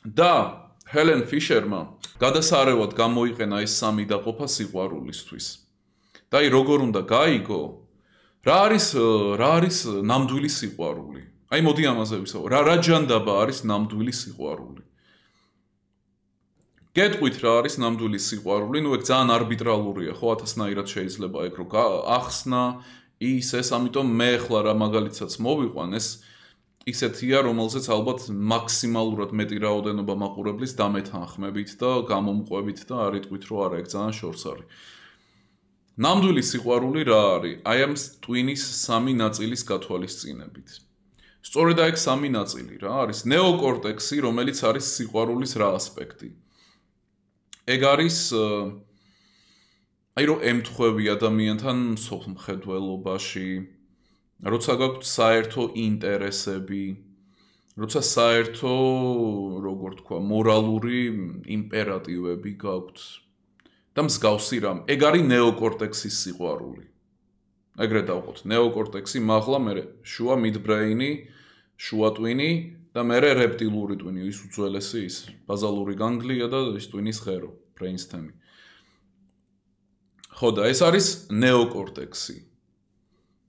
და ჰელენ ფიშერმა გადასარევად გამოიყენა ეს სამი დაყოფა სიყვარულისთვის. და აი როგორ უნდა გაიგო, რა არის ნამდვილი სიყვარული? აი მოდი ამაზე ვისაუბროთ. რა ჯანდაბა არის ნამდვილი სიყვარული? გეტყვით რა არის ნამდვილი სიყვარული, ეგ ძალიან არბიტრალურია, ხო, ათასნაირად შეიძლება ეგ რო ახსნა ეს, ამიტომ მე ახლა რა მაგალითსაც მოვიყვან, ეს ისეთია, რომელზეც ალბათ მაქსიმალურად მეტი რაოდენობა მაყურებლის დამეთანხმებით და გამომყვებით და არ იტყვით რომ არა, ეგ ძალიან შორს არის. ნამდვილი სიყვარული რა არის? აი ამ ტვინის სამი ნაწილის გათვალისწინებით. სწორედ აი სამი ნაწილი რა არის? ნეოკორტექსი, რომელიც არის სიყვარულის რა ასპექტი. ეგ არის აი რომ ემთხვევი ადამიანთან მსოფლმხედველობაში, როცა გაქვთ საერთო ინტერესები, როცა საერთო, როგორ თქვა, მორალური იმპერატივები გაქვთ და მსგავსი რამ. ეგ არის ნეოკორტექსის სიყვარული. ეგრე დავყოთ, ნეოკორტექსი, მაღლა, მერე შუა მიდბრეინი, შუა ტვინი და მერე რეპტილური ტვინი, ის უძველესი ის ბაზალური განგლია და ის ტვინის ღერო, ბრეინსტემი. ხო და ეს არის ნეოკორტექსი.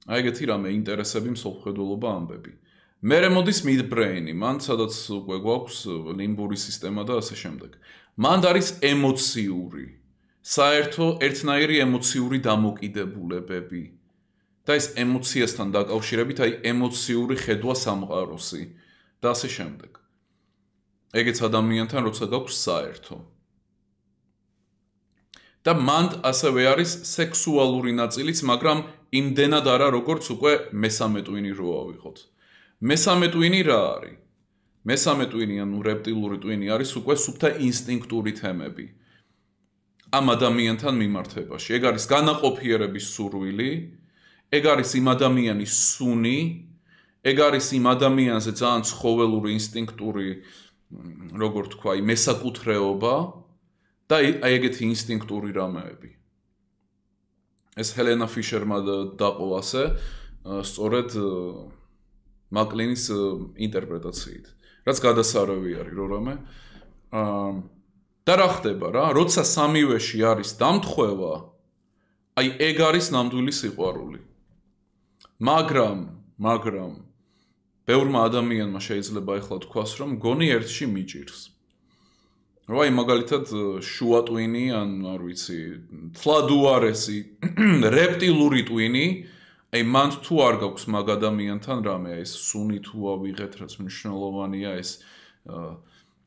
აი ეგეთი რამე ინტერესები, მსოფლმხედველობა, ამბები. მერე მოდის მიდბრეინი, მან სადაც უკვე გვაქვს ლიმბური სისტემა და ასე შემდეგ. მან არის ემოციური, საერთო ერთნაირი ემოციური დამოკიდებულებები. და ეს ემოციასთან დაკავშირებით, აი ემოციური ხედვა სამყაროსი და ასე შემდეგ. ეგეც ადამიანთან როცა გაქვს საერთო. და მან ასევე არის სექსუალური ნაწილიც, მაგრამ იმდენად არა, როგორც უკვე მესამე ტვინი რო ავიღოთ. მესამე ტვინი რა არის? მესამე ტვინი, ანუ რეპტილური ტვინი არის უკვე სუფთა ინსტინქტური თემები. ამ ადამიანთან მიმართებაში. ეგ არის განაყოფიერების სურვილი, ეგ არის იმ ადამიანის სუნი, ეგ არის იმ ადამიანზე ძალიან ცხოველური ინსტინქტური, როგორ თქვა, მესაკუთრეობა და აი ეგეთი ინსტინქტური რამეები. ეს ჰელენა ფიშერმა დაყო ასე, სწორედ მაკლინის ინტერპრეტაციით, რაც გადასარევი არის რო რამე. და რა ხდება რა? როცა სამივეში არის დამთხვევა, აი ეგ არის ნამდვილი სიყვარული. მაგრამ ბევრმა ადამიანმა შეიძლება ეხლა თქვას, რომ გონი ერთში მიჭირს. რა აი მაგალითად შუა ტვინი, ან არ ვიცი, თლადუარესი რეპტილური ტვინი, აი მან თუ არ გაქვს მაგ ადამიანთან რამე, ეს სუნი თუ ავიღეთ, რაც მნიშვნელოვანია, ეს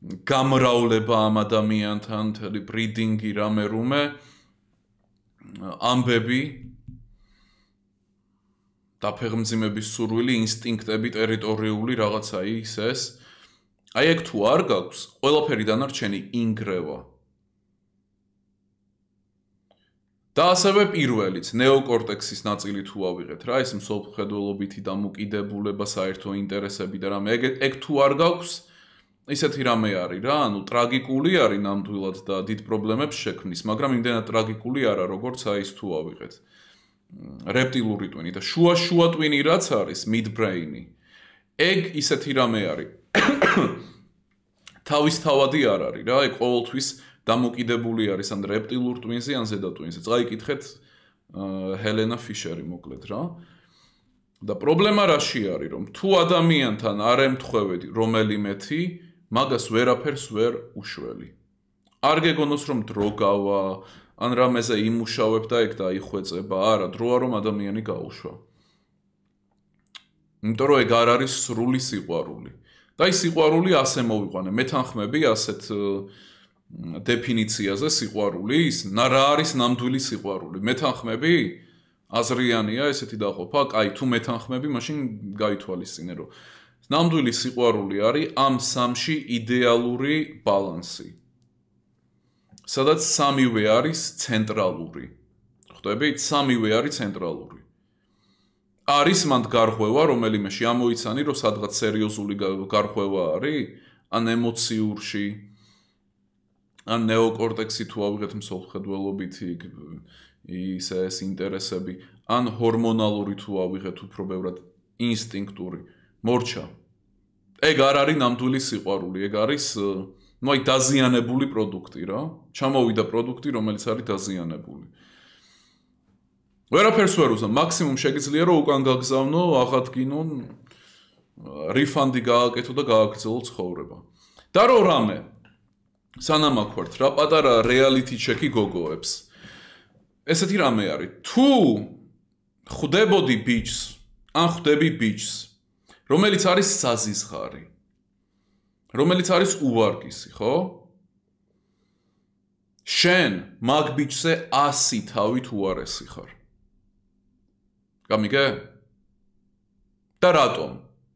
გამრავლება ამ ადამიანთან, თელი ბრიდინგი რამე რუმე, ამბები, დაფეხმძიმების სურვილი, ინსტინქტები, ტერიტორიული რაღაცა ის. აი ეგ თუ არ გაქვს, ყველაფერი დანარჩენი ინგრევა. და ასევე პირველიც, ნეოკორტექსის ნაწილი თუ ავიღეთ რა, ეს მსოფლმხედველობითი დამოკიდებულება, საერთო ინტერესები და რამე, ეგ თუ არ გაქვს, ისეთი რამე არის რა, ანუ ტრაგიკული არის ნამდვილად და დიდ პრობლემებს შექმნის, მაგრამ იმდენად ტრაგიკული არა, როგორც აი ეს თუ ავიღეთ. რეპტილური ტვინი და შუა ტვინი რაც არის, მიდბრეინი. ეგ ისეთი რამე არის. თავისთავადი არ არის რა, ეგ ყოველთვის დამოკიდებული არის ან რეპტილურ ტვინზე, ან ზედა ტვინზე. წაიკითხეთ ჰელენა ფიშერი მოკლედ რა. და პრობლემა რაში არის, რომ თუ ადამიანთან არ ემთხვევედი რომელიმეთი, მაგას ვერაფერს ვერ უშველი. არ გეგონოს რომ დრო გავა, ან რამეზე იმუშავებ და ეგ დაიხვეწება, არა, დროა რომ ადამიანი გაუშვა. იმიტომ რომ ეგ არ არის სრული სიყვარული. და ის სიყვარული ასე მოვიყვანე, მეთანხმები ასეთ დეფინიციაზე სიყვარულის, რა არის ნამდვილი სიყვარული? მეთანხმები? აზრიანია ესეთი დაყოფა, კაი, თუ მეთანხმები, მაშინ გაითვალისწინე, რომ ნამდვილი სიყვარული არის ამ სამში იდეალური ბალანსი. სადაც სამივე არის ცენტრალური. ხვდებით? სამივე არის ცენტრალური. არის მანდ გარღვევა, რომელიმეში ამოიცანი, რომ სადღაც სერიოზული გარღვევა არის, ან ემოციურში, ან ნეოკორტექსი თუ ავიღეთ მსოფლმხედველობითი ეს ინტერესები, ან ჰორმონალური თუ ავიღეთ უფრო ბევრად ინსტინქტური, მორჩა. ეგ არ არის ნამდვილი სიყვარული, ეგ არის ну აი დაზიანებული პროდუქტი რა. ჩამოვიდა პროდუქტი, რომელიც არის დაზიანებული. ვერაფერს ვერ უზნო, მაქსიმუმ შეგიძლია რომ უკან გაგზავნო, აღადგინო, რიფანდი გააკეთო და გააგრძელო ცხოვრება. და რო რამე სანამ აქ ვართ, რა პატარა რეალიტი ჩეკი გოგოებს. ესეთი რამე არის. თუ ხვდებოდი ბიჭს, ან ხვდები ბიჭს, რომელიც არის საზიზღარი, რომელიც არის უვარგისი, ხო? შენ მაგ ბიჭზე 100 თავით უარესი ხარ. გამიგე? და რატომ?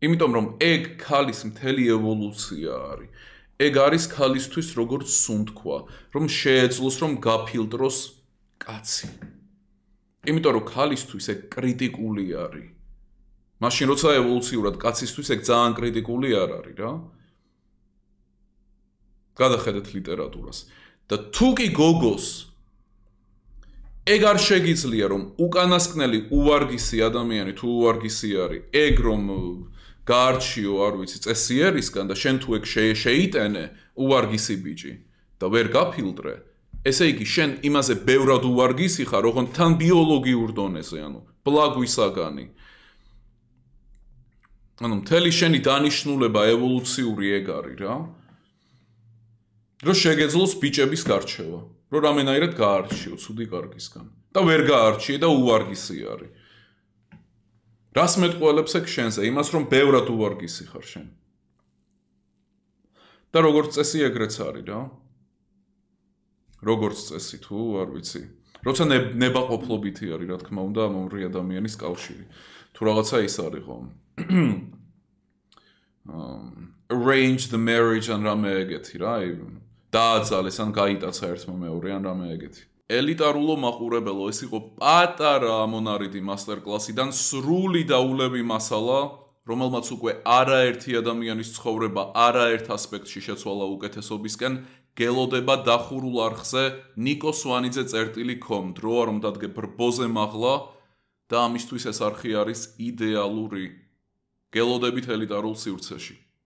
იმიტომ რომ ეგ ქალის მთელი ევოლუცია არის. ეგ არის ქალისთვის როგორც სუნთქვა, რომ შეეძლოს რომ გაფილტროს კაცი. იმიტომ რომ ქალისთვის ეგ კრიტიკული არის. მაშინ როცა ევოლუციურად კაცისთვის ეგ ძალიან კრიტიკული არ არის რა. გადახედეთ ლიტერატურას. და თუ კი გოგოს ეგ არ შეგიძლია რომ უკანასკნელი უვარგისი ადამიანი თუ უვარგისი არის, ეგ რომ გაარჩიო, არ ვიცი, წესიერისგან და შენ თუ ეგ შეიტენე უვარგისი ბიჭი და ვერ გაფილტრე, ესე იგი შენ იმაზე ბევრად უვარგისი ხარ, ოღონდ თან ბიოლოგიურ დონეზე, ანუ ბლაგვისაგანი. ანუ მთელი შენი დანიშნულება ევოლუციური ეგ არის რა. რომ შეგეძლოს ბიჭების გარჩევა, რომ რამენაირად გაარჩიო ცუდი კარგისგან და ვერ გაარჩიე და უვარგისი არის. რას მეტყველებს ეგ შენზე? იმას რომ ბევრად უვარგისი ხარ შენ. და როგორც წესი ეგრეც არის რა. როგორც წესი თუ არ ვიცი. როცა ნებაყოფლობითი არის, რა თქმა უნდა, მომრი ადამიანის კავშირი. თუ რაღაცა ის არის ხო? Arrange the marriage ან რამე ეგეთი რა, დააძალეს ან გაიტაცა ერთმა მეორე ან რამე ეგეთი. ელიტარულო მაყურებელო, ეს იყო პატარა ამონარიდი მასტერკლასიდან სრული დაულევი მასალა, რომელმაც უკვე არაერთი ადამიანის ცხოვრება არაერთ ასპექტში შეცვალა უკეთესობისკენ, გელოდება დახურულ არხზე nikosvanidze.com, დროა რომ დადგე ბრბოზე მაღლა და ამისთვის ეს არხი არის იდეალური. გელოდებით ელიტარულ სივრცეში.